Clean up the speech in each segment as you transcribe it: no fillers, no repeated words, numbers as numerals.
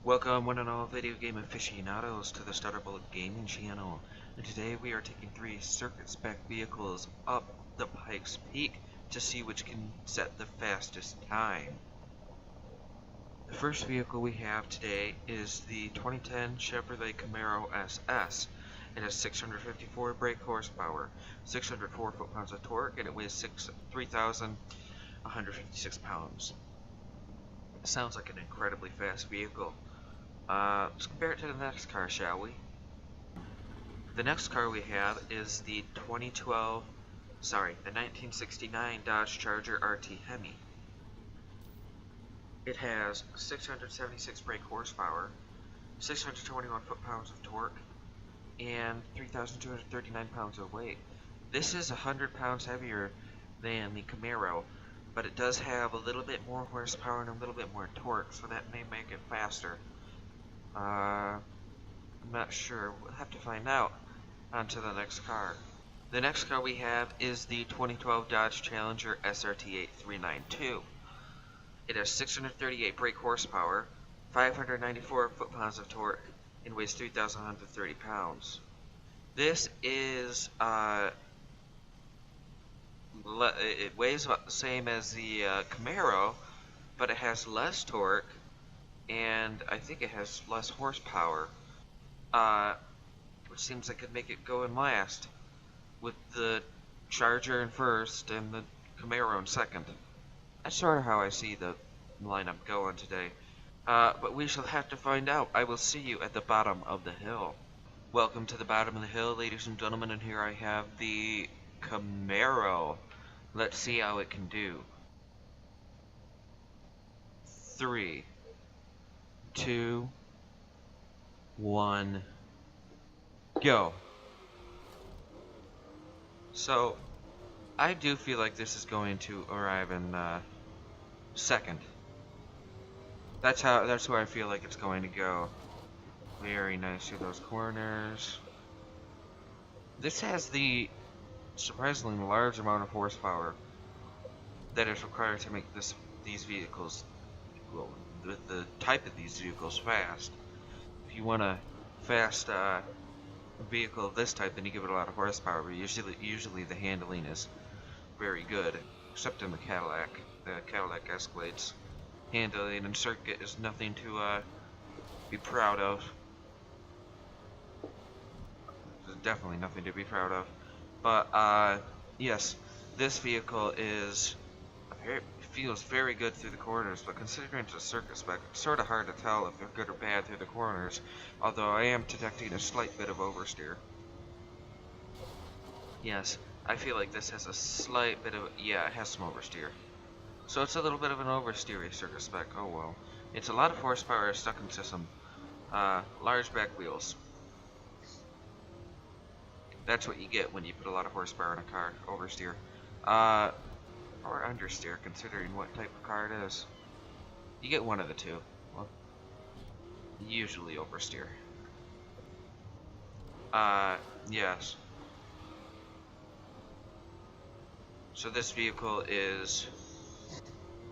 Welcome one and all video game aficionados to the StutterBullet gaming channel, and today we are taking 3 Circuit Spec vehicles up the Pikes Peak to see which can set the fastest time. The first vehicle we have today is the 2010 Chevrolet Camaro SS. It has 654 brake horsepower, 604 foot-pounds of torque, and it weighs 3,156 pounds. It sounds like an incredibly fast vehicle. Let's compare it to the next car, shall we? The next car we have is the 1969 Dodge Charger RT Hemi. It has 676 brake horsepower, 621 foot-pounds of torque, and 3,239 pounds of weight. This is 100 pounds heavier than the Camaro, but it does have a little bit more horsepower and a little bit more torque, so that may make it faster. I'm not sure. We'll have to find out. On to the next car. The next car we have is the 2012 Dodge Challenger SRT 8392. It has 638 brake horsepower, 594 foot-pounds of torque, and weighs 3,130 pounds. This is, it weighs about the same as the Camaro, but it has less torque, and I think it has less horsepower, which seems like it'd make it go in last, with the Charger in first and the Camaro in second. That's sort of how I see the lineup going today, but we shall have to find out. I will see you at the bottom of the hill. Welcome to the bottom of the hill, ladies and gentlemen, and here I have the Camaro. Let's see how it can do. 3, 2, 1, go. So, I do feel like this is going to arrive in second. That's where I feel like it's going to go. Very nice through those corners. This has the surprisingly large amount of horsepower that is required to make these vehicles, well, the type of these vehicles fast. If you want a fast vehicle of this type, then you give it a lot of horsepower, but usually the handling is very good, except in the Cadillac Escalade's handling and circuit is nothing to be proud of. There's definitely nothing to be proud of. But yes, this vehicle feels very good through the corners, but considering it's a Circuit Spec, it's sort of hard to tell if they're good or bad through the corners, although I am detecting a slight bit of oversteer. Yes, I feel like this has a slight bit of, yeah, it has some oversteer. So it's a little bit of an oversteery Circuit Spec, oh well. It's a lot of horsepower stuck into some large back wheels. That's what you get when you put a lot of horsepower in a car, oversteer. Or understeer, considering what type of car it is. You get one of the two. Well, usually oversteer. Yes. So this vehicle is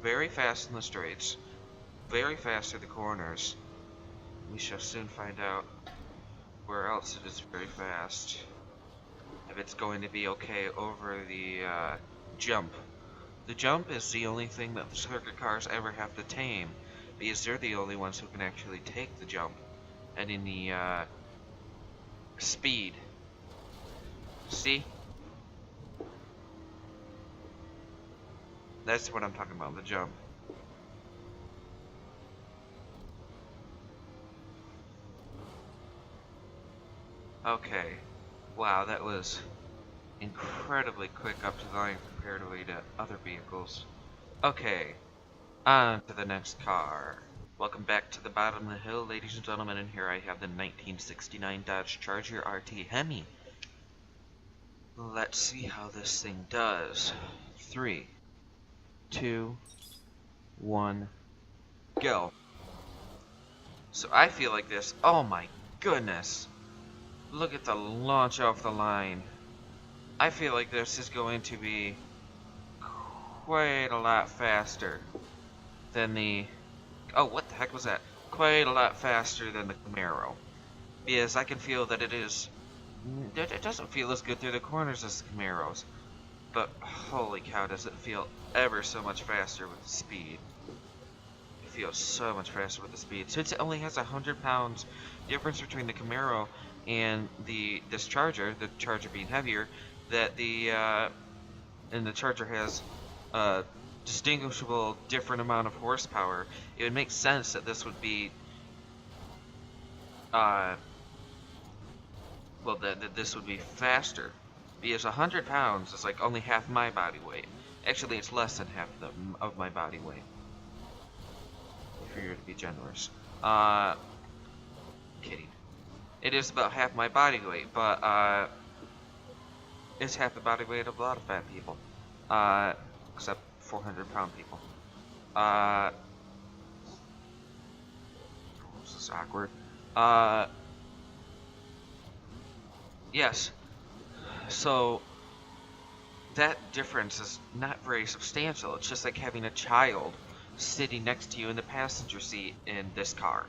very fast in the straights, very fast through the corners. We shall soon find out where else it is very fast. If it's going to be okay over the jump. The jump is the only thing that the circuit cars ever have to tame, because they're the only ones who can actually take the jump. And in the speed, see? That's what I'm talking about, the jump. Okay. Wow, that was incredibly quick up to the line comparatively to other vehicles. Okay, on to the next car. Welcome back to the bottom of the hill, ladies and gentlemen, and here I have the 1969 Dodge Charger RT Hemi. Let's see how this thing does. 3, 2, 1, go. So I feel like this, oh my goodness. Look at the launch off the line. I feel like this is going to be quite a lot faster than the... Oh, what the heck was that? quite a lot faster than the Camaro. Because I can feel that it doesn't feel as good through the corners as the Camaros. But holy cow, does it feel ever so much faster with the speed. It feels so much faster with the speed. Since it only has 100 pounds difference between the Camaro and this Charger, the Charger being heavier, that and the Charger has a distinguishable different amount of horsepower, it would make sense that this would be that this would be faster. Because 100 pounds is like only half my body weight. Actually, it's less than half of my body weight. If you're to be generous. Kidding. It is about half my body weight, but it's half the body weight of a lot of fat people. Except 400-pound people. This is awkward. Yes. So, that difference is not very substantial. It's just like having a child sitting next to you in the passenger seat in this car.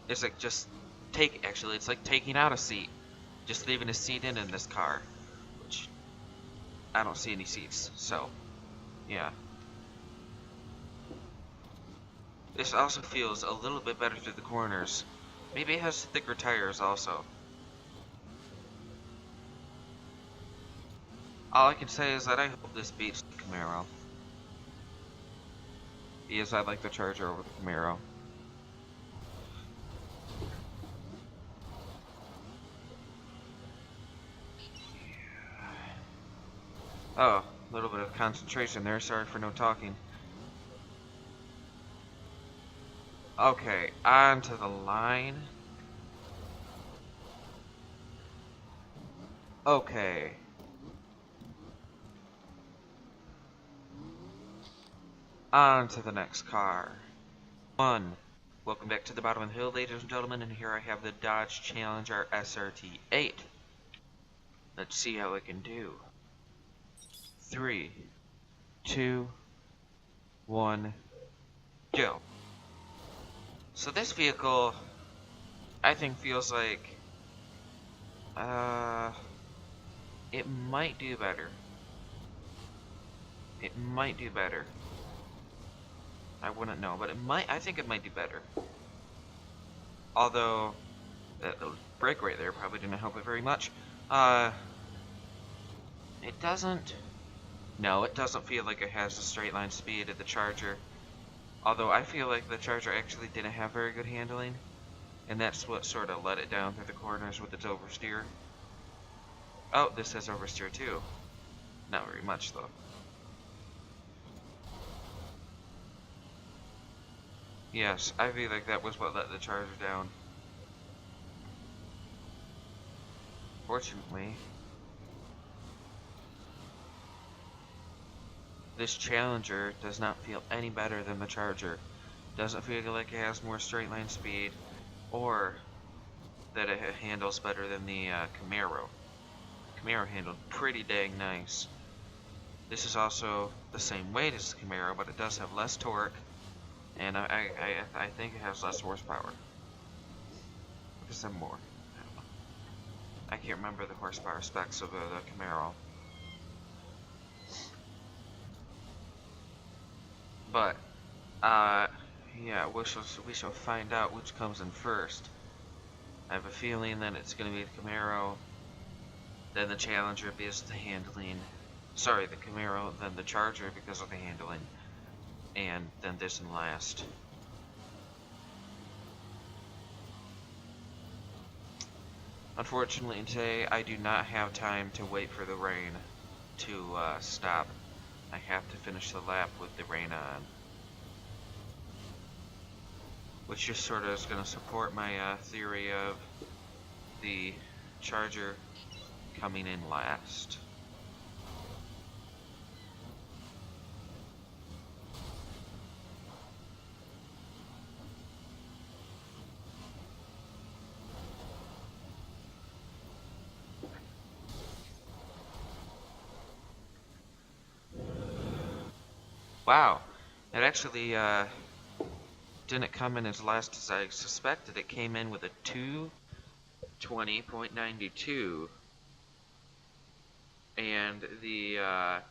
It's like it's like taking out a seat. Just leaving a seat in this car. Which, I don't see any seats, so, yeah. This also feels a little bit better through the corners. Maybe it has thicker tires also. All I can say is that I hope this beats the Camaro. Because I like the Charger over the Camaro. Oh, a little bit of concentration there. Sorry for no talking. Okay, on to the line. Okay. On to the next car. Welcome back to the bottom of the hill, ladies and gentlemen, and here I have the Dodge Challenger SRT8. Let's see how it can do. 3, 2, 1, go. So this vehicle, I think, feels like, it might do better. It might do better. I wouldn't know, but I think it might do better. Although, the brake right there probably didn't help it very much. It doesn't feel like it has the straight line speed of the Charger. Although I feel like the Charger actually didn't have very good handling. And that's what sort of let it down through the corners with its oversteer. Oh, this has oversteer too. Not very much though. Yes, I feel like that was what let the Charger down. Fortunately, this Challenger does not feel any better than the Charger. Doesn't feel like it has more straight line speed, or that it handles better than the Camaro. Camaro handled pretty dang nice. This is also the same weight as the Camaro, but it does have less torque. And I think it has less horsepower. Or some more. I don't know. I can't remember the horsepower specs of the Camaro. But, yeah, we shall find out which comes in first. I have a feeling that it's going to be the Camaro, then the Challenger because of the handling. Sorry, the Camaro, then the Charger because of the handling. And then this and last. Unfortunately today I do not have time to wait for the rain to stop. I have to finish the lap with the rain on. Which just sort of is going to support my theory of the Charger coming in last. Wow, it actually didn't come in as last as I suspected. It came in with a 220.92, and the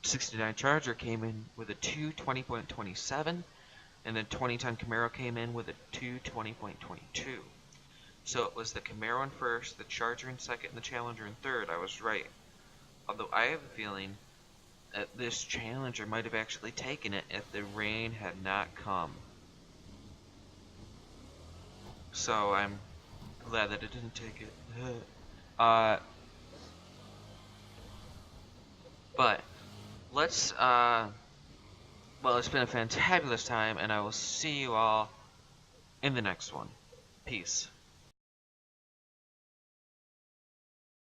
69 Charger came in with a 220.27, and the 20-ton Camaro came in with a 220.22. So it was the Camaro in first, the Charger in second, and the Challenger in third. I was right. Although I have a feeling that this Challenger might have actually taken it if the rain had not come. So I'm glad that it didn't take it. But let's well, it's been a fantabulous time, and I will see you all in the next one. Peace.